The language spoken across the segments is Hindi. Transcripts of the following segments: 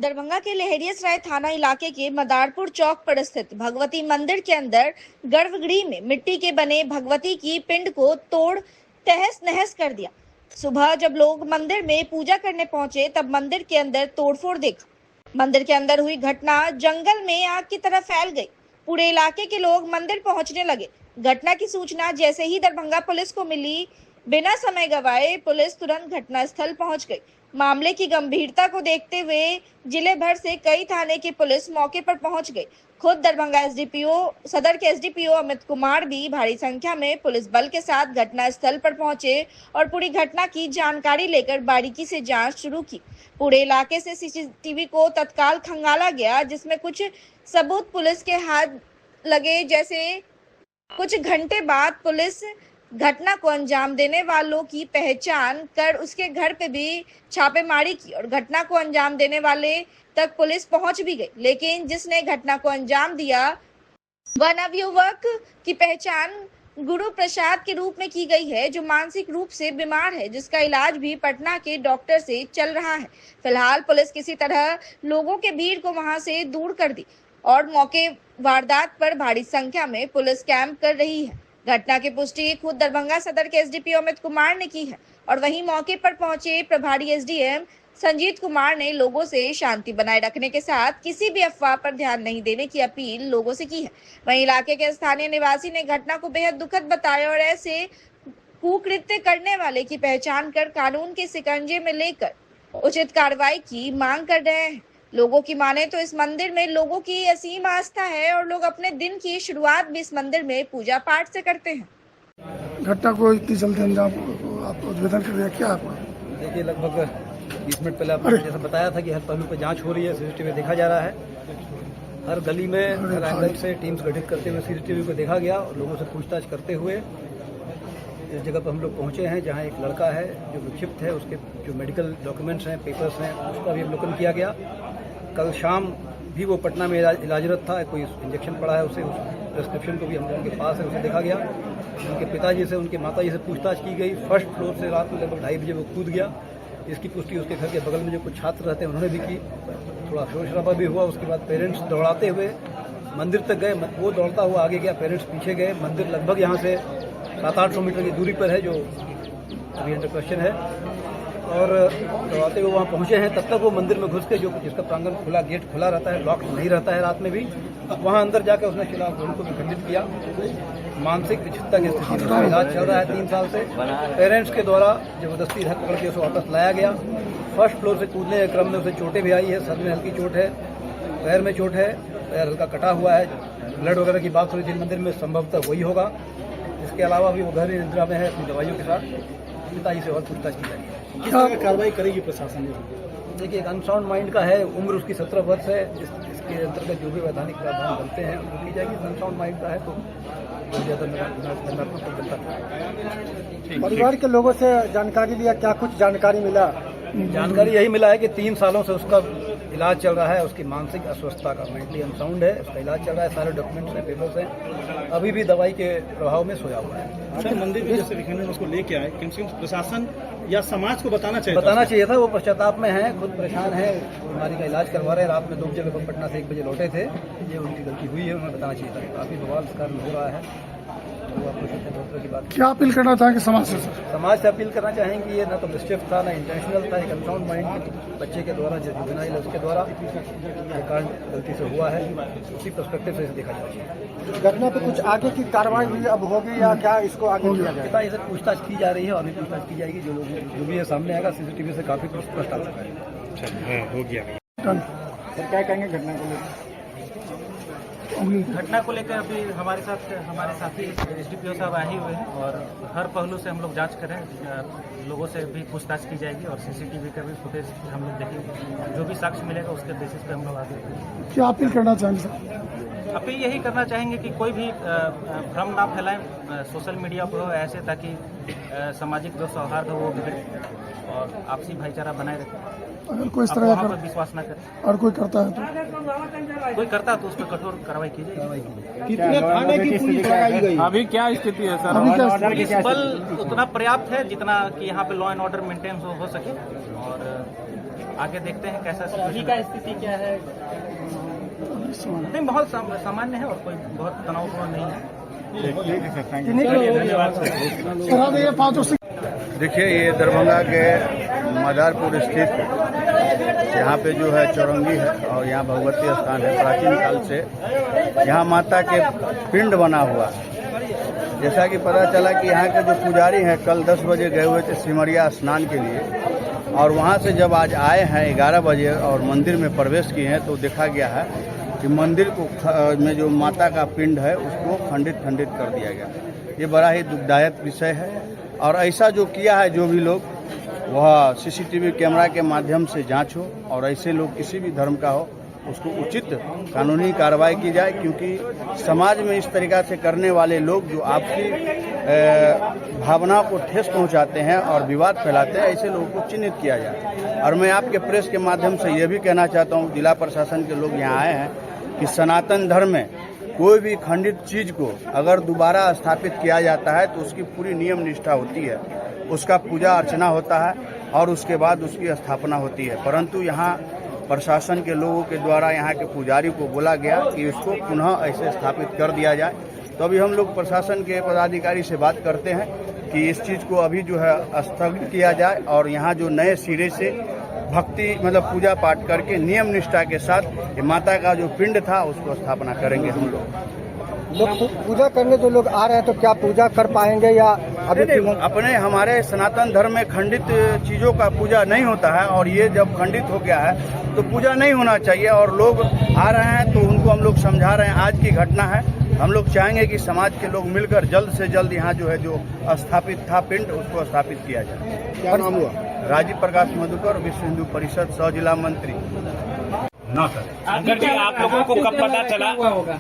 दरभंगा के लहेरियासराय थाना इलाके के मदारपुर चौक पर स्थित भगवती मंदिर के अंदर गर्भगृह में मिट्टी के बने भगवती की पिंड को तोड़ तहस नहस कर दिया। सुबह जब लोग मंदिर में पूजा करने पहुंचे तब मंदिर के अंदर तोड़फोड़ देखा। मंदिर के अंदर हुई घटना जंगल में आग की तरह फैल गई। पूरे इलाके के लोग मंदिर पहुंचने लगे। घटना की सूचना जैसे ही दरभंगा पुलिस को मिली, बिना समय गवाए पुलिस तुरंत घटनास्थल पहुंच गई। मामले की गंभीरता को देखते हुए जिले भर से कई थाने की पुलिस मौके पर पहुंच गई। खुद दरभंगा सदर के एसडीपीओ अमित कुमार भी भारी संख्या में पुलिस बल के साथ घटनास्थल पर पहुंचे और पूरी घटना की जानकारी लेकर बारीकी से जांच शुरू की। पूरे इलाके से सीसीटीवी को तत्काल खंगाला गया, जिसमें कुछ सबूत पुलिस के हाथ लगे। जैसे कुछ घंटे बाद पुलिस घटना को अंजाम देने वालों की पहचान कर उसके घर पे भी छापेमारी की और घटना को अंजाम देने वाले तक पुलिस पहुंच भी गई। लेकिन जिसने घटना को अंजाम दिया वह नवयुवक की पहचान गुरु प्रसाद के रूप में की गई है, जो मानसिक रूप से बीमार है, जिसका इलाज भी पटना के डॉक्टर से चल रहा है। फिलहाल पुलिस किसी तरह लोगों के भीड़ को वहां से दूर कर दी और मौके वारदात पर भारी संख्या में पुलिस कैंप कर रही है। घटना की पुष्टि खुद दरभंगा सदर के एसडीपीओ अमित कुमार ने की है और वहीं मौके पर पहुंचे प्रभारी एसडीएम संजीत कुमार ने लोगों से शांति बनाए रखने के साथ किसी भी अफवाह पर ध्यान नहीं देने की अपील लोगों से की है। वहीं इलाके के स्थानीय निवासी ने घटना को बेहद दुखद बताया और ऐसे कुकृत्य करने वाले की पहचान कर कानून के शिकंजे में लेकर उचित कार्रवाई की मांग कर रहे हैं। लोगों की माने तो इस मंदिर में लोगों की असीम आस्था है और लोग अपने दिन की शुरुआत भी इस मंदिर में पूजा पाठ से करते हैं। घटना को इतनी जल्दी अंजाम आप उद्भेदन कर दिया क्या आपको? देखिए, लगभग 20 मिनट पहले आपने जैसा बताया था कि हर पहलू पर जांच हो रही है, सीसीटीवी देखा जा रहा है। हर गली में हर एंगल से टीम्स गठित करते हुए सीसीटीवी को देखा गया और लोगों से पूछताछ करते हुए इस जगह पर हम लोग पहुंचे हैं जहां एक लड़का है जो विक्षिप्त है। उसके जो मेडिकल डॉक्यूमेंट्स हैं, पेपर्स हैं, उसका भी अवलोकन किया गया। कल शाम भी वो पटना में इलाजरत था, कोई इंजेक्शन पड़ा है उसे, उस प्रिस्क्रिप्शन को भी हम लोगों के पास है, उसे देखा गया। उनके पिताजी से, उनके माताजी से पूछताछ की गई। फर्स्ट फ्लोर से रात में लगभग 2:30 बजे वो कूद गया। इसकी पुष्टि उसके घर के बगल में जो कुछ छात्र रहते हैं उन्होंने भी की। थोड़ा शोर शराबा भी हुआ। उसके बाद पेरेंट्स दौड़ाते हुए मंदिर तक गए। वो दौड़ता हुआ आगे गया, पेरेंट्स पीछे गए। मंदिर लगभग यहाँ से 700-800 मीटर की दूरी पर है, जो अभी अंडर क्वेश्चन है। और दौड़ाते हुए वहाँ पहुँचे हैं। तब तक वो मंदिर में घुस के, जो जिसका प्रांगण खुला, गेट खुला रहता है, लॉक नहीं रहता है रात में भी, वहाँ अंदर जाकर उसने खिलाफ उनको भी खंडित किया। मानसिक विक्षिप्तता की स्थिति में इलाज चल रहा है 3 साल से। पेरेंट्स के द्वारा जबरदस्ती धक्का पकड़ के उसे वापस लाया गया। फर्स्ट फ्लोर से कूदने के क्रम में उसे चोटें भी आई है। सर में हल्की चोट है, पैर में चोट है, पैर हल्का कटा हुआ है। ब्लड वगैरह की बात हो रही थी मंदिर में, संभवतः वही होगा। इसके अलावा भी वो घर निद्रा में है अपनी दवाइयों के साथ। पिताजी से और पूछताछ की जाएगी। किस तरह कार्रवाई करेगी प्रशासन? देखिए, एक अनसाउंड माइंड का है, उम्र उसकी 17 वर्ष है। इसके अंतर्गत जो भी वैधानिक प्रावधान बनते हैं वो की जाएगी। अनसाउंड माइंड का है तो ज़्यादा परिवार के लोगों से जानकारी लिया, क्या कुछ जानकारी मिला? जानकारी यही मिला है कि 3 सालों से उसका इलाज चल रहा है। उसकी मानसिक अस्वस्थता का, मेंटली अनसाउंड है, उसका इलाज चल रहा है। सारे डॉक्यूमेंट्स हैं, पेपर्स हैं। अभी भी दवाई के प्रभाव में सोया हुआ है। आपके मंदिर में जैसे विखंडन उसको लेके आए, कम से कम प्रशासन या समाज को बताना चाहिए था। वो पश्चाताप में है, खुद परेशान है, बीमारी का इलाज करवा रहे हैं। रात में 2 बजे लगभग पटना से 1 बजे लौटे थे। ये उनकी गलती हुई है, उन्हें बताना चाहिए था। काफी बवाल इस कारण हो रहा है। तो आपको दूसरे की बात क्या अपील करना चाहेंगे समाज से? समाज से अपील करना चाहेंगे, ये ना तो मिसचिफ था, ना इंटेंशनल था। एक अनसाउंड माइंड के बच्चे के द्वारा, जो जुवेनाइल है उसके द्वारा ये कांड गलती से हुआ है। उसी पर्सपेक्टिव से इसे देखा जाए। घटना पे कुछ आगे की कार्रवाई भी अब होगी या क्या इसको आगे किया जाएगा? इसे पूछताछ की जा रही है और अभी पूछताछ की जाएगी। जो भी है सामने आएगा। सीसीटीवी से काफी कुछ स्पष्ट आ चुका है। हो गया। सर, क्या कहेंगे घटना को लेकर? घटना को लेकर अभी हमारे साथी एसडीपीओ साहब आए हुए हैं और हर पहलू से हम लोग जांच करें। लोगों से भी पूछताछ की जाएगी और सीसीटीवी का भी फुटेज हम लोग देखेंगे। जो भी साक्ष्य मिलेगा उसके बेसिस पे हम लोग आगे क्या अपील करना चाहेंगे सर? अपील यही करना चाहेंगे कि कोई भी भ्रम ना फैलाएं सोशल मीडिया पर, ऐसे ताकि सामाजिक जो सौहार्द हो वो बिगड़े और आपसी भाईचारा बनाए रखें। अगर कोई इस तरह का विश्वास न करें और कोई करता है तो उस पर कठोर कार्रवाई की जाएगी। कितने थाने की पुलिस लगाई गई? अभी क्या स्थिति है सर? पुलिस बल उतना पर्याप्त है जितना कि यहाँ पे लॉ एंड ऑर्डर मेंटेन हो सके और आगे देखते हैं कैसा situation का स्थिति क्या है? नहीं, बहुत सामान्य है और कोई बहुत तनावपूर्ण नहीं है। देखिए, ये दरभंगा के मदारपुर स्थित यहाँ पे जो है चौरंगी है और यहाँ भगवती स्थान है। प्राचीन काल से यहाँ माता के पिंड बना हुआ है। जैसा कि पता चला कि यहाँ के जो पुजारी हैं कल 10 बजे गए हुए थे सिमरिया स्नान के लिए और वहाँ से जब आज आए हैं 11 बजे और मंदिर में प्रवेश किए हैं तो देखा गया है कि मंदिर को में जो माता का पिंड है उसको खंडित कर दिया गया। ये बड़ा ही दुखदायक विषय है और ऐसा जो किया है जो भी लोग वह सीसीटीवी कैमरा के माध्यम से जांच हो और ऐसे लोग किसी भी धर्म का हो उसको उचित कानूनी कार्रवाई की जाए, क्योंकि समाज में इस तरीका से करने वाले लोग जो आपकी भावनाओं को ठेस पहुंचाते हैं और विवाद फैलाते हैं, ऐसे लोगों को चिन्हित किया जाए। और मैं आपके प्रेस के माध्यम से ये भी कहना चाहता हूँ, जिला प्रशासन के लोग यहाँ आए हैं कि सनातन धर्म में कोई भी खंडित चीज को अगर दोबारा स्थापित किया जाता है तो उसकी पूरी नियम निष्ठा होती है, उसका पूजा अर्चना होता है और उसके बाद उसकी स्थापना होती है। परंतु यहाँ प्रशासन के लोगों के द्वारा यहाँ के पुजारी को बोला गया कि इसको पुनः ऐसे स्थापित कर दिया जाए। तो अभी हम लोग प्रशासन के पदाधिकारी से बात करते हैं कि इस चीज़ को अभी जो है स्थगित किया जाए और यहाँ जो नए सिरे से भक्ति मतलब पूजा पाठ करके नियम निष्ठा के साथ ये माता का जो पिंड था उसको स्थापना करेंगे। हम लोग पूजा करने जो लोग आ रहे हैं तो क्या पूजा कर पाएंगे या अभी? अपने हमारे सनातन धर्म में खंडित चीजों का पूजा नहीं होता है और ये जब खंडित हो गया है तो पूजा नहीं होना चाहिए और लोग आ रहे हैं तो उनको हम लोग समझा रहे हैं। आज की घटना है, हम लोग चाहेंगे कि समाज के लोग मिलकर जल्द से जल्द यहाँ जो है जो स्थापित था पिंड उसको स्थापित किया जाए। क्या नाम हुआ? राजीव प्रकाश मधुकर, विश्व हिंदू परिषद सह जिला मंत्री। ना सर, शंकर जी, आप लोगों को कब पता चला होगा?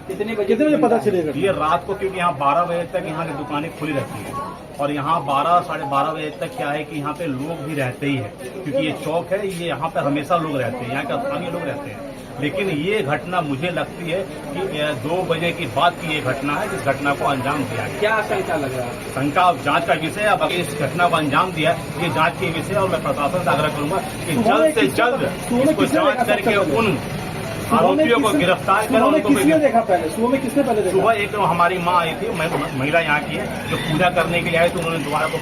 कितने बजे पता चलेगा? ये रात को, क्योंकि यहाँ 12 बजे तक यहाँ की दुकानें खुली रहती है और यहाँ 12 साढ़े 12 बजे तक क्या है कि यहाँ पे लोग भी रहते ही है, क्योंकि ये चौक है, ये यहाँ पे हमेशा लोग रहते हैं, यहाँ के स्थानीय लोग रहते हैं। लेकिन ये घटना मुझे लगती है कि 2 बजे की बाद की ये घटना है, जिस घटना को अंजाम दिया गया। क्या शंका लग रहा है? शंका जांच का विषय है। अब इस घटना को अंजाम दिया ये जांच के विषय और मैं प्रशासन से आग्रह करूंगा कि जल्द से जल्द इसको जांच करके उन आरोपियों को गिरफ्तार करें। उनको देखा पहले? सुबह में किसने पहले देखा? सुबह एक हमारी माँ आई थी, महिला यहाँ की है, जो पूजा करने के लिए आई तो उन्होंने दोबारा को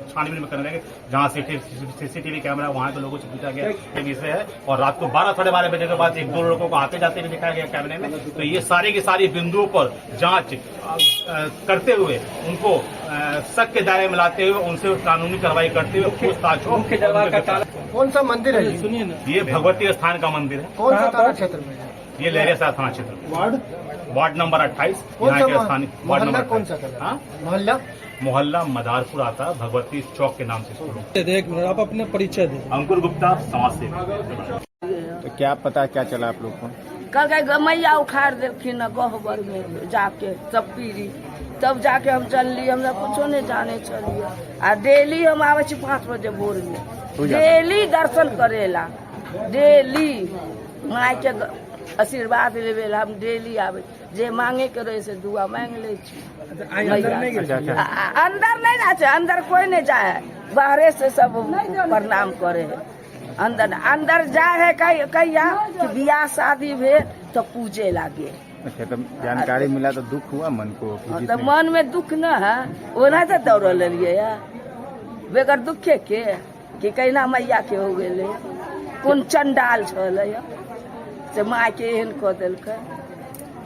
छानबीन में करने लगे। जहाँ सीसीटीवी कैमरा वहाँ के लोगों से पूछा गया ये विषय है और रात को 12 साढ़े 12 बजे के बाद 1-2 लोगों को आते जाते भी दिखाया गया कैमरे में। तो ये सारी की सारी बिंदुओं पर जांच करते हुए उनको शक के दायरे में लाते हुए उनसे कानूनी कार्रवाई करते हुए पूछताछ हो। मुख्य दरबार का ताला कौन सा मंदिर है? सुनिए ना, ये भगवती स्थान का मंदिर है। कौन सा थाना क्षेत्र में? ये लहरिया थाना क्षेत्र, वार्ड नंबर 28। कौन यहाँ सा के स्थानीय वार्ड नंबर कौन सा? हाँ, मोहल्ला मदारपुर आता है, भगवती चौक के नाम से। एक मिनट, आप अपने परिचय दें। अंकुर गुप्ता, समाज सेवक। तो क्या पता क्या चला आप लोग को? कल के मैया उखाड़ देलखिन न गहबर में जाके सब पीरी, तब जाके हम चलली, हमरा कुछो नहीं जाने चलिए। आ डेली हम आवे छी 5 बजे भोर में, डेली दर्शन करेला, डेली माय के आशीर्वाद लेवे ला हम डेली आवे। जे मांगे के रहे से दुआ मांग ले छी। अंदर नहीं ना छै, अंदर कोई नहीं जाए है, बाहरे से सब प्रणाम करे है। अंदर जाए है कहिया कि बियाह शादी भे तो पूजे लागे। अच्छा, तो जानकारी मिला तो दुख हुआ मन को? तो मन में दुख न है, ओना तो दौड़ लिये है बेगर दुखे के कि कहना मैया के हो गए कौन चंडाल छल से माँ के एहन कह दिलक।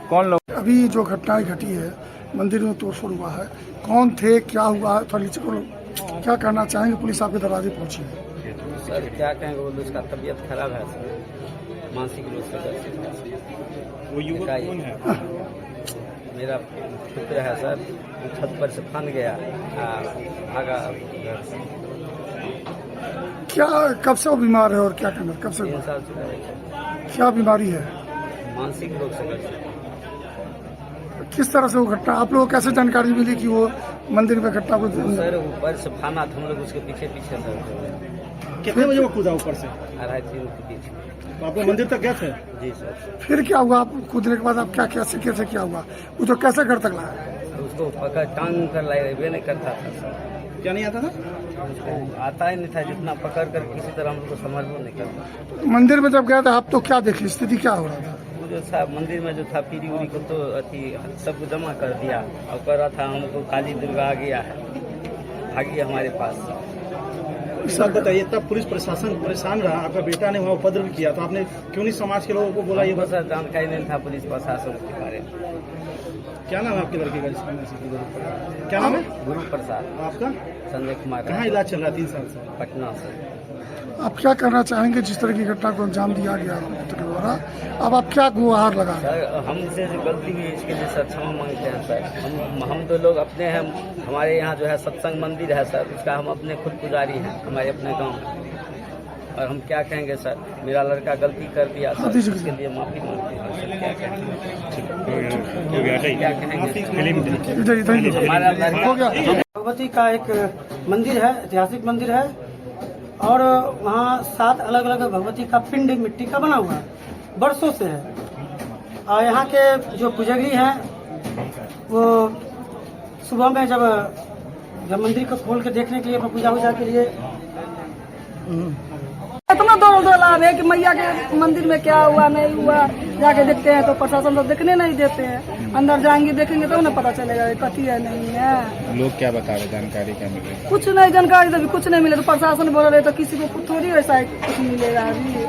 कौन लोग? अभी जो घटनाएं घटी है, मंदिर में तोड़फोड़ हुआ है, कौन थे, क्या हुआ, क्या करना चाहेंगे? पुलिस आपके दरवाजे पहुंची है। सर क्या कहेंगे, वो उसका तबीयत खराब है सर, मानसिक रूप से ग्रसित। वो युवक कौन है? मेरा पुत्र है सर, छत पर से फन गया, भागा। क्या कब से वो बीमार है और क्या करना? कब से? 3 साल से। क्या बीमारी है? मानसिक रूप से ग्रसित। किस तरह से वो घटना, आप लोगों को कैसे जानकारी मिली कि वो मंदिर में घटना को? सर ऊपर से फाना था, हम लोग उसके पीछे सर। कितने बजे वो कूदा ऊपर से? 2:30 के पीछे। तो आप मंदिर तक गए थे? जी सर। फिर क्या हुआ? आप कूदने के बाद आप क्या क्या हुआ? वो तो कैसे घर तक लाया? उसको पकड़ टांग कर लाए नहीं करता था सर। क्या नहीं आता था? उसको आता ही नहीं था, जितना पकड़ कर किसी तरह हम लोग को समझ नहीं करता। मंदिर में जब गया था आप तो क्या देखी, स्थिति क्या हो रहा था? वो जो था मंदिर में जो था पीरी उरी को तो अति सबको जमा कर दिया और कह रहा था हमको काली दुर्गा आ गया है, भागी हमारे पास। इस बात बताइए, तब पुलिस प्रशासन परेशान रहा, आपका बेटा ने वहाँ उपद्रव किया तो आपने क्यों नहीं समाज के लोगों को बोला? ये बस जानकारी नहीं था पुलिस प्रशासन के बारे में। क्या नाम है आपके लड़के का? क्या नाम है? गुरु प्रसाद। आपका? संजय कुमार। कहाँ इलाज चल रहा है 3 साल से? पटना से। आप क्या करना चाहेंगे जिस तरह की घटना को अंजाम दिया गया के द्वारा? अब आप क्या गुहार लगा? सर हमसे जो गलती हुई इसके लिए सर क्षमा मांगते हैं सर। हम तो लोग अपने हैं, हमारे यहाँ जो है सत्संग मंदिर है सर, उसका हम अपने खुद पुजारी हैं हमारे अपने गांव में। और हम क्या कहेंगे सर, मेरा लड़का गलती कर दिया सर, इसके लिए माफी मांगते हैं सर। क्या कहेंगे? हमारा हो गया। भगवती का एक मंदिर है, ऐतिहासिक मंदिर है और वहाँ 7 अलग अलग भगवती का पिंड मिट्टी का बना हुआ है, बरसों से है। और यहाँ के जो पुजारी हैं वो सुबह में जब मंदिर को खोल के देखने के लिए, पूजा वूजा के लिए इतना दौड़ है कि मैया के मंदिर में क्या हुआ नहीं हुआ जाके देखते हैं तो प्रशासन तो देखने नहीं देते हैं। अंदर जाएंगे देखेंगे तो ना पता चलेगा कथी है नहीं है। लोग क्या बता रहे, जानकारी क्या मिले? कुछ नहीं जानकारी, तभी कुछ नहीं मिले तो प्रशासन बोल रहे तो किसी को थोड़ी ऐसा कुछ मिलेगा। अभी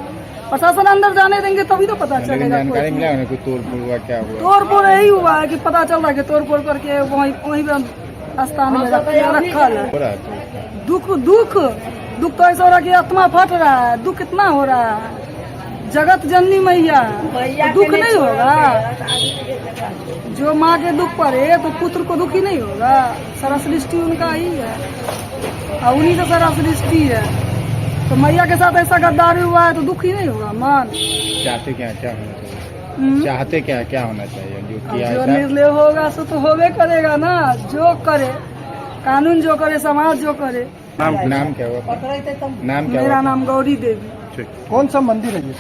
प्रशासन अंदर जाने देंगे तभी तो पता चलेगा। जानकारी मिला है कोई तोड़ फोड़ हुआ, क्या हुआ? तोड़ फोड़ यही हुआ है कि पता चल रहा है कि तोड़ फोड़ करके वहीं पे स्थान में रखा है। दुख तो ऐसा हो रहा है कि आत्मा फट रहा है, दुख कितना हो रहा है। जगत जननी मैया, दुख नहीं होगा? जो माँ के दुख पड़े तो पुत्र को दुखी नहीं होगा। सारा सृष्टि उनका ही है और उन्हीं से सारा सृष्टि है। तो मैया के साथ ऐसा गद्दारी हुआ है तो दुखी नहीं होगा मन। चाहते क्या होना चाहिए? चाहते क्या होना चाहिए? जो किया जो निर्णय होगा सो तो होवे करेगा ना। जो करे कानून, जो करे समाज, जो करे। नाम क्या हुआ? नाम क्या? मेरा नाम गौरी देवी। कौन सा मंदिर है ये?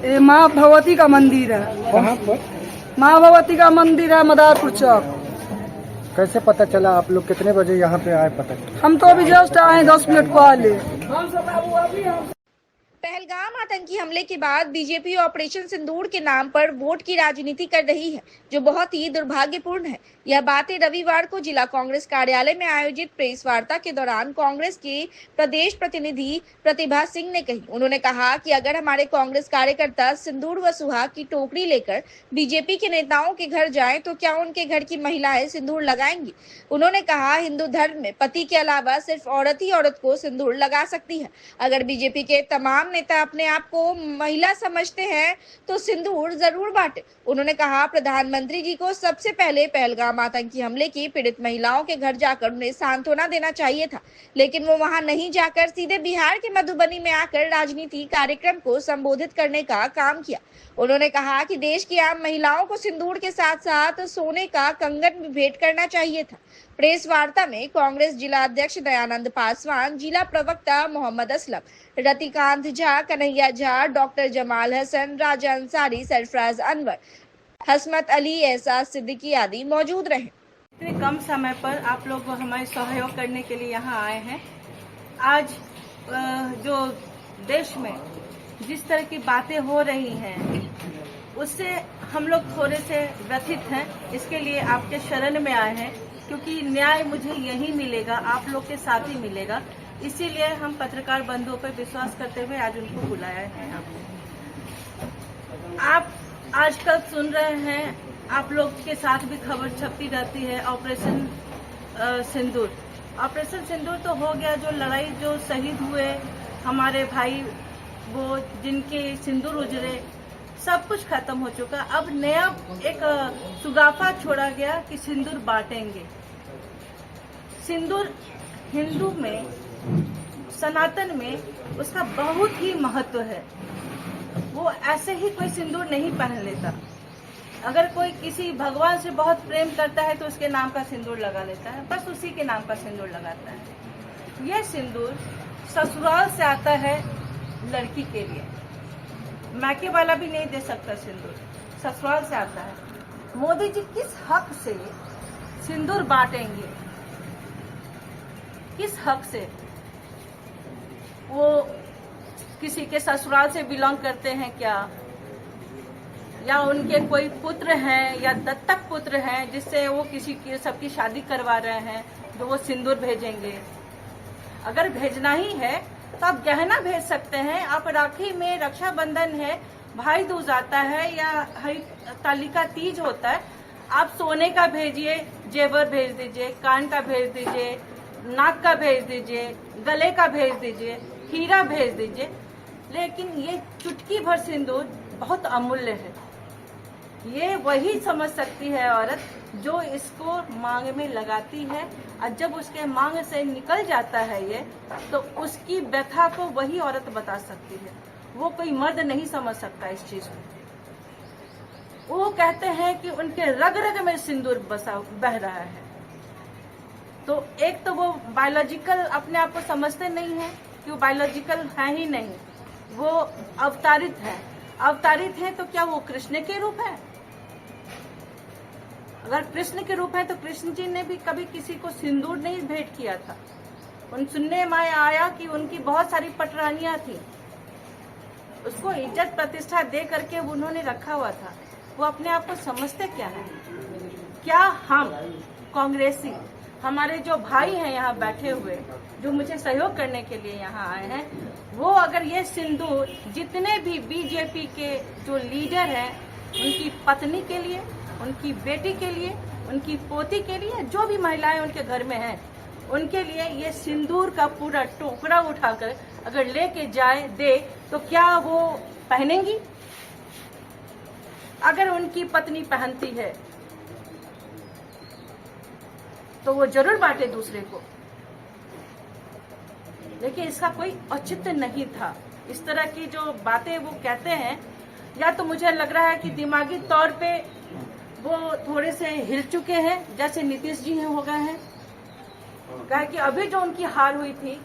ये माँ भगवती का मंदिर है। कहाँ पर? माँ भगवती का मंदिर है मदारपुर चौक। कैसे पता चला? आप लोग कितने बजे यहाँ पे आए पता? हम तो अभी जस्ट आए 10 मिनट पहले। पहलगाम आतंकी हमले के बाद बीजेपी ऑपरेशन सिंदूर के नाम पर वोट की राजनीति कर रही है, जो बहुत ही दुर्भाग्यपूर्ण है। यह बातें रविवार को जिला कांग्रेस कार्यालय में आयोजित प्रेस वार्ता के दौरान कांग्रेस के प्रदेश प्रतिनिधि प्रतिभा सिंह ने कही। उन्होंने कहा कि अगर हमारे कांग्रेस कार्यकर्ता सिंदूर व सुहाग की टोकरी लेकर बीजेपी के नेताओं के घर जाएं तो क्या उनके घर की महिलाएं सिंदूर लगाएंगी? उन्होंने कहा हिंदू धर्म में पति के अलावा सिर्फ औरत ही औरत को सिंदूर लगा सकती है। अगर बीजेपी के तमाम नेता अपने आप को महिला समझते हैं तो सिंदूर जरूर बांटे। उन्होंने कहा प्रधानमंत्री जी को सबसे पहले पहलगाम आतंकी हमले की पीड़ित महिलाओं के घर जाकर उन्हें सांत्वना देना चाहिए था, लेकिन वो वहां नहीं जाकर सीधे बिहार के मधुबनी में आकर राजनीति कार्यक्रम को संबोधित करने का काम किया। उन्होंने कहा कि देश की आम महिलाओं को सिंदूर के साथ साथ सोने का कंगन भी भेंट करना चाहिए था। प्रेस वार्ता में कांग्रेस जिला अध्यक्ष दयानंद पासवान, जिला प्रवक्ता मोहम्मद असलम, रतिकांत झा, कन्हैया झा, डॉक्टर जमाल हसन, राजा अंसारी, सरफराज अनवर, हसमत अली, एहसास सिद्दीकी आदि मौजूद रहे। इतने कम समय पर आप लोग हमारे सहयोग करने के लिए यहाँ आए हैं। आज जो देश में जिस तरह की बातें हो रही हैं उससे हम लोग थोड़े से व्यथित हैं। इसके लिए आपके शरण में आए हैं क्योंकि न्याय मुझे यही मिलेगा, आप लोग के साथ ही मिलेगा। इसीलिए हम पत्रकार बंधुओं पर विश्वास करते हुए आज उनको बुलाया है। आप आजकल सुन रहे हैं, आप लोग के साथ भी खबर छपती रहती है ऑपरेशन सिंदूर। ऑपरेशन सिंदूर तो हो गया, जो लड़ाई जो शहीद हुए हमारे भाई, वो जिनके सिंदूर उजड़े, सब कुछ खत्म हो चुका। अब नया एक सुगाफा छोड़ा गया कि सिंदूर बांटेंगे। सिंदूर हिंदू में, सनातन में उसका बहुत ही महत्व है। वो ऐसे ही कोई सिंदूर नहीं पहन लेता। अगर कोई किसी भगवान से बहुत प्रेम करता है तो उसके नाम का सिंदूर लगा लेता है, बस उसी के नाम का सिंदूर लगाता है। यह सिंदूर ससुराल से आता है लड़की के लिए, मायके वाला भी नहीं दे सकता सिंदूर, ससुराल से आता है। मोदी जी किस हक से सिंदूर बांटेंगे? किस हक से वो किसी के ससुराल से बिलोंग करते हैं क्या, या उनके कोई पुत्र हैं या दत्तक पुत्र हैं जिससे वो किसी की सबकी शादी करवा रहे हैं जो वो सिंदूर भेजेंगे। अगर भेजना ही है तो आप गहना भेज सकते हैं। आप राखी में रक्षाबंधन है, भाई दूज आता है या हरिताली का तीज होता है, आप सोने का भेजिए, जेवर भेज दीजिए, कान का भेज दीजिए, नाक का भेज दीजिए, गले का भेज दीजिए, हीरा भेज दीजिए। लेकिन ये चुटकी भर सिंदूर बहुत अमूल्य है। ये वही समझ सकती है औरत जो इसको मांग में लगाती है, और जब उसके मांग से निकल जाता है ये, तो उसकी व्यथा को वही औरत बता सकती है। वो कोई मर्द नहीं समझ सकता इस चीज को। वो कहते हैं कि उनके रग रग में सिंदूर बह रहा है। तो एक तो वो बायोलॉजिकल अपने आप को समझते नहीं है कि वो बायोलॉजिकल है ही नहीं, वो अवतारित है। अवतारित है तो क्या वो कृष्ण के रूप है? अगर कृष्ण के रूप है तो कृष्ण जी ने भी कभी किसी को सिंदूर नहीं भेंट किया था। उन सुनने में आया कि उनकी बहुत सारी पटरानियां थी, उसको इज्जत प्रतिष्ठा दे करके उन्होंने रखा हुआ था। वो अपने आप को समझते क्या है? क्या हम कांग्रेसी, हमारे जो भाई हैं यहाँ बैठे हुए, जो मुझे सहयोग करने के लिए यहाँ आए हैं, वो अगर ये सिंदूर जितने भी बीजेपी के जो लीडर हैं उनकी पत्नी के लिए, उनकी बेटी के लिए, उनकी पोती के लिए, जो भी महिलाएं उनके घर में हैं उनके लिए ये सिंदूर का पूरा टुकड़ा उठाकर अगर लेके जाए दे तो क्या वो पहनेंगी? अगर उनकी पत्नी पहनती है तो वो जरूर बांटे दूसरे को। लेकिन इसका कोई औचित्य नहीं था। इस तरह की जो बातें वो कहते हैं, या तो मुझे लग रहा है कि दिमागी तौर पे वो थोड़े से हिल चुके हैं, जैसे नीतीश जी हो गए हैं। कहा कि अभी जो उनकी हार हुई थी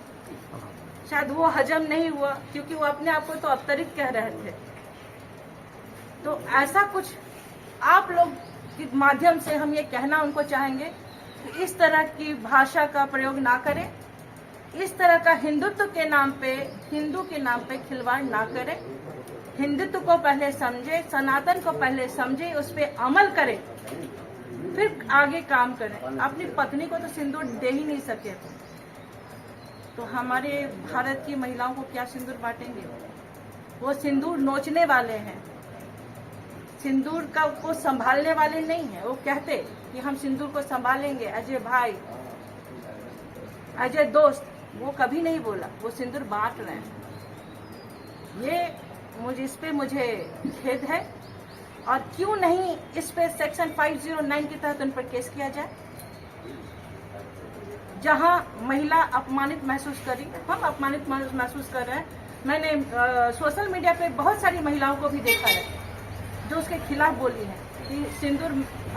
शायद वो हजम नहीं हुआ, क्योंकि वो अपने आप को तो अवतरित कह रहे थे। तो ऐसा कुछ आप लोग के माध्यम से हम ये कहना उनको चाहेंगे कि इस तरह की भाषा का प्रयोग ना करें, इस तरह का हिंदुत्व के नाम पे, हिंदू के नाम पे खिलवाड़ ना करें। हिंदुत्व को पहले समझे, सनातन को पहले समझे, उस पर अमल करें, फिर आगे काम करें। अपनी पत्नी को तो सिंदूर दे ही नहीं सके तो हमारे भारत की महिलाओं को क्या सिंदूर बांटेंगे? वो सिंदूर नोचने वाले हैं, सिंदूर का को संभालने वाले नहीं है। वो कहते कि हम सिंदूर को संभालेंगे, अजय भाई, अजय दोस्त, वो कभी नहीं बोला। वो सिंदूर बांट रहे हैं। ये इस पे मुझे खेद है। और क्यों नहीं इस पे सेक्शन 509 के तहत उन पर केस किया जाए? जहां महिला अपमानित महसूस करी, हम अपमानित महसूस कर रहे हैं। मैंने सोशल मीडिया पे बहुत सारी महिलाओं को भी देखा है जो उसके खिलाफ बोली है कि सिंदूर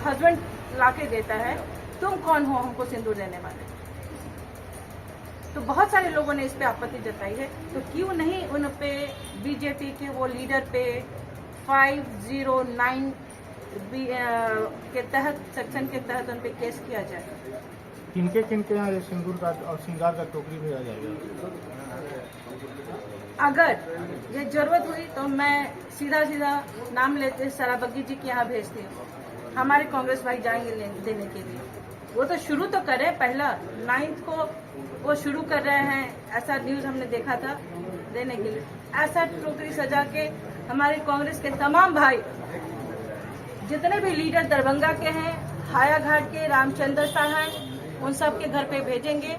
हस्बैंड लाके देता है, तुम कौन हो हमको सिंदूर देने वाले? तो बहुत सारे लोगों ने इस पे आपत्ति जताई है। तो क्यों नहीं उन पे, बीजेपी के वो लीडर पे 509 के तहत, सेक्शन के तहत उन पे केस किया जाए? किनके यहाँ सिंदूर का और श्रृंगार का टोकरी भेजा जाएगा? अगर ये जरूरत हुई तो मैं सीधा नाम लेते सराबग्गी जी के यहाँ भेजती हूँ। हमारे कांग्रेस भाई जाएंगे देने के लिए। वो तो शुरू तो करें, पहला 9 को वो शुरू कर रहे हैं, ऐसा न्यूज हमने देखा था, देने के लिए। ऐसा टोकरी सजा के हमारे कांग्रेस के तमाम भाई, जितने भी लीडर दरभंगा के हैं, हायाघाट के, रामचंद्र साहब, उन सब के घर पे भेजेंगे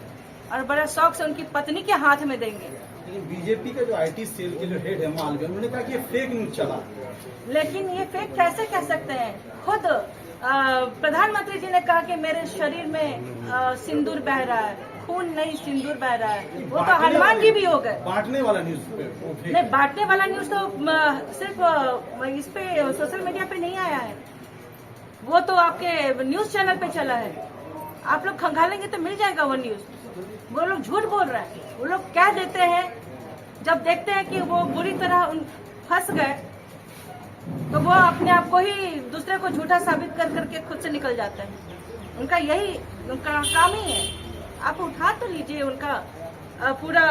और बड़ा शौक से उनकी पत्नी के हाथ में देंगे। लेकिन बीजेपी का जो आईटी सेल के जो हेड है मालवीय, उन्होंने कहा कि ये फेक न्यूज चला। लेकिन ये फेक कैसे कह सकते हैं? खुद प्रधानमंत्री जी ने कहा कि मेरे शरीर में सिंदूर बह रहा है, खून नहीं सिंदूर बह रहा है। वो तो हनुमान जी भी हो गए। बांटने वाला न्यूज नहीं, बांटने वाला न्यूज तो सिर्फ इस पे सोशल मीडिया पे नहीं आया है, वो तो आपके न्यूज चैनल पे चला है। आप लोग खंगालेंगे तो मिल जाएगा वो न्यूज। वो लोग झूठ बोल रहे हैं। वो लोग कह देते हैं, जब देखते हैं कि वो बुरी तरह फंस गए तो वो अपने आप को ही दूसरे को झूठा साबित कर करके खुद से निकल जाते हैं। उनका यही उनका काम ही है। आप उठा तो लीजिए उनका पूरा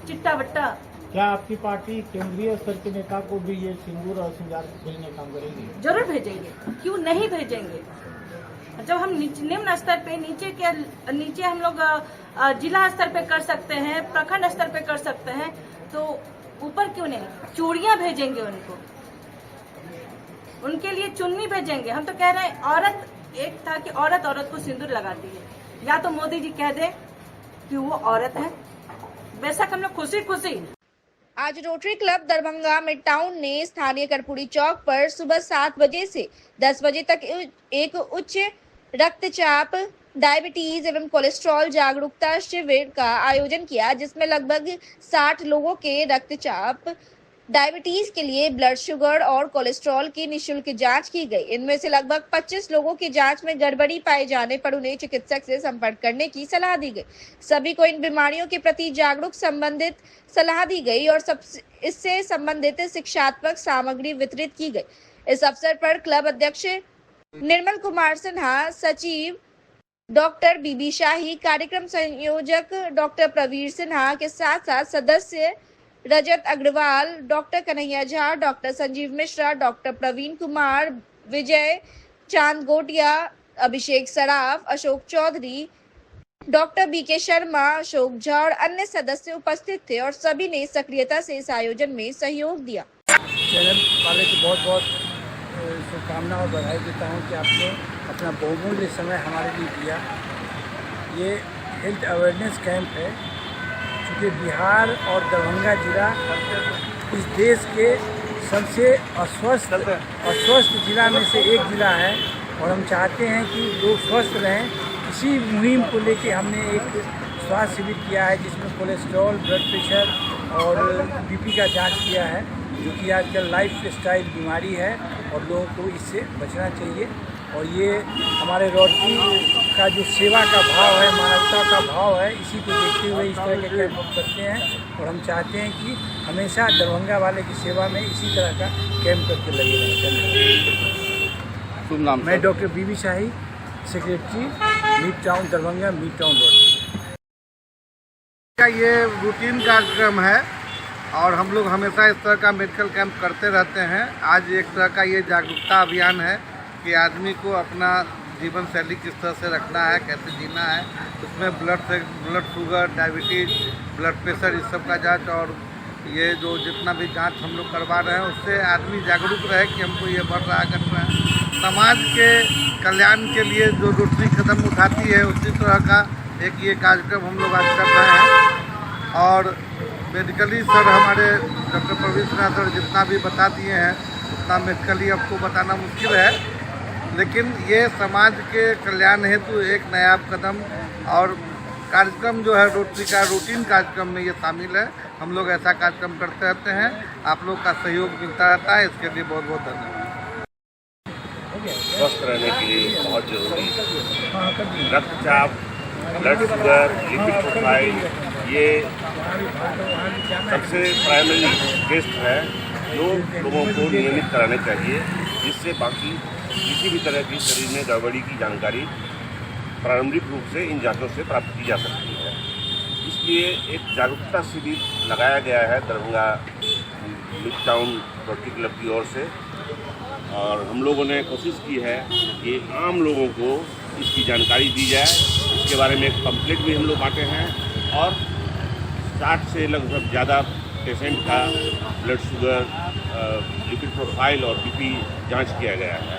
चिट्टा बट्टा। क्या आपकी पार्टी केंद्रीय स्तर के नेता को भी ये सिंदूर और श्रृंगार भेजने का काम करेगी? जरूर भेजेंगे, क्यों नहीं भेजेंगे। जब हम निम्न स्तर पे नीचे हम लोग जिला स्तर पे कर सकते हैं, प्रखंड स्तर पे कर सकते हैं, तो ऊपर क्यों नहीं। चूड़ियां भेजेंगे उनको, उनके लिए चुन्नी भेजेंगे। हम तो कह रहे हैं औरत, एक था कि औरत को सिंदूर लगाती है, या तो मोदी जी कह दे कि वो औरत है, बेशक हम लोग खुशी खुशी। आज rotary club Darbhanga mid town ने स्थानीय कर्पूरी चौक पर सुबह 7 बजे से 10 बजे तक एक उच्च रक्तचाप, डायबिटीज एवं कोलेस्ट्रॉल जागरूकता शिविर का आयोजन किया, जिसमें लगभग 60 लोगों के रक्तचाप, डायबिटीज के लिए ब्लड शुगर और कोलेस्ट्रॉल की निःशुल्क जांच की गई। इनमें से लगभग 25 लोगों की जांच में गड़बड़ी पाए जाने पर उन्हें चिकित्सक से संपर्क करने की सलाह दी गई। सभी को इन बीमारियों के प्रति जागरूक संबंधित सलाह दी गई और इससे संबंधित शिक्षात्मक सामग्री वितरित की गई। इस अवसर पर क्लब अध्यक्ष निर्मल कुमार सिन्हा, सचिव डॉक्टर बीबी शाही, कार्यक्रम संयोजक डॉक्टर प्रवीर सिन्हा के साथ साथ सदस्य Rajat Agarwal, doctor Kanhaiya Jha, doctor Sanjeev Mishra, doctor Praveen Kumar, Vijay Chand Gotia, Abhishek Saraf, Ashok Chaudhary, doctor BK Sharma, Ashok Jha और अन्य सदस्य उपस्थित थे और सभी ने सक्रियता से इस आयोजन में सहयोग दिया। चैनल वाले को बहुत बहुत शुभकामनाएं और बधाई देता हूं कि आपने अपना बहुमूल्य समय हमारे लिए दिया। ये हेल्थ अवेयरनेस कैंप है, क्योंकि बिहार और दरभंगा जिला इस देश के सबसे अस्वस्थ जिला में से एक जिला है और हम चाहते हैं कि लोग स्वस्थ रहें। इसी मुहिम को लेके हमने एक स्वास्थ्य शिविर किया है, जिसमें कोलेस्ट्रॉल, ब्लड प्रेशर और बीपी का जांच किया है, जो कि आजकल लाइफ स्टाइल बीमारी है और लोगों को इससे बचना चाहिए। और ये हमारे रोटरी का जो सेवा का भाव है, मानवता का भाव है, इसी को देखते हुए इस तरह के कैंप करते हैं और हम चाहते हैं कि हमेशा दरभंगा वाले की सेवा में इसी तरह का कैंप करके लगे रहें। मैं doctor BB Shahi, secretary midtown Darbhanga, midtown rotary का ये रूटीन कार्यक्रम है और हम लोग हमेशा इस तरह का मेडिकल कैंप करते रहते हैं। आज एक तरह का ये जागरूकता अभियान है कि आदमी को अपना जीवन शैली किस तरह से रखना है, कैसे जीना है। उसमें blood sugar, diabetes, blood pressure, इस सब का जांच और ये जो जितना भी जांच हम लोग करवा रहे हैं, उससे आदमी जागरूक रहे कि हमको ये बढ़ रहा कर रहा है। समाज के कल्याण के लिए जो रोटरी कदम उठाती है, उसी तरह का एक ये कार्यक्रम हम लोग आज कर रहे हैं। और मेडिकली सर हमारे डॉक्टर प्रवीण सिन्हा सर जितना भी बता दिए हैं, उतना मेडिकली आपको बताना मुश्किल है, लेकिन ये समाज के कल्याण हेतु एक नया कदम और कार्यक्रम जो है रोटरी का रूटीन कार्यक्रम में ये शामिल है। हम लोग ऐसा कार्यक्रम करते रहते हैं, आप लोग का सहयोग मिलता रहता है, इसके लिए बहुत बहुत धन्यवाद। स्वस्थ रहने के लिए बहुत जरूरी रक्तचाप, ब्लड शुगर, लिपिड प्रोफाइल, ये सबसे प्राइमरी टेस्ट है जो लोगों को नियमित कराने चाहिए, जिससे बाकी किसी भी तरह की शरीर में गड़बड़ी की जानकारी प्रारंभिक रूप से इन जांचों से प्राप्त की जा सकती है। इसलिए एक जागरूकता शिविर लगाया गया है Darbhanga midtown rotary club की ओर से और हम लोगों ने कोशिश की है कि आम लोगों को इसकी जानकारी दी जाए। इसके बारे में एक पम्फलेट भी हम लोग बांटे हैं और 60 से लगभग ज़्यादा पेशेंट का ब्लड शुगर, लिपिड प्रोफाइल और बीपी जांच किया गया है।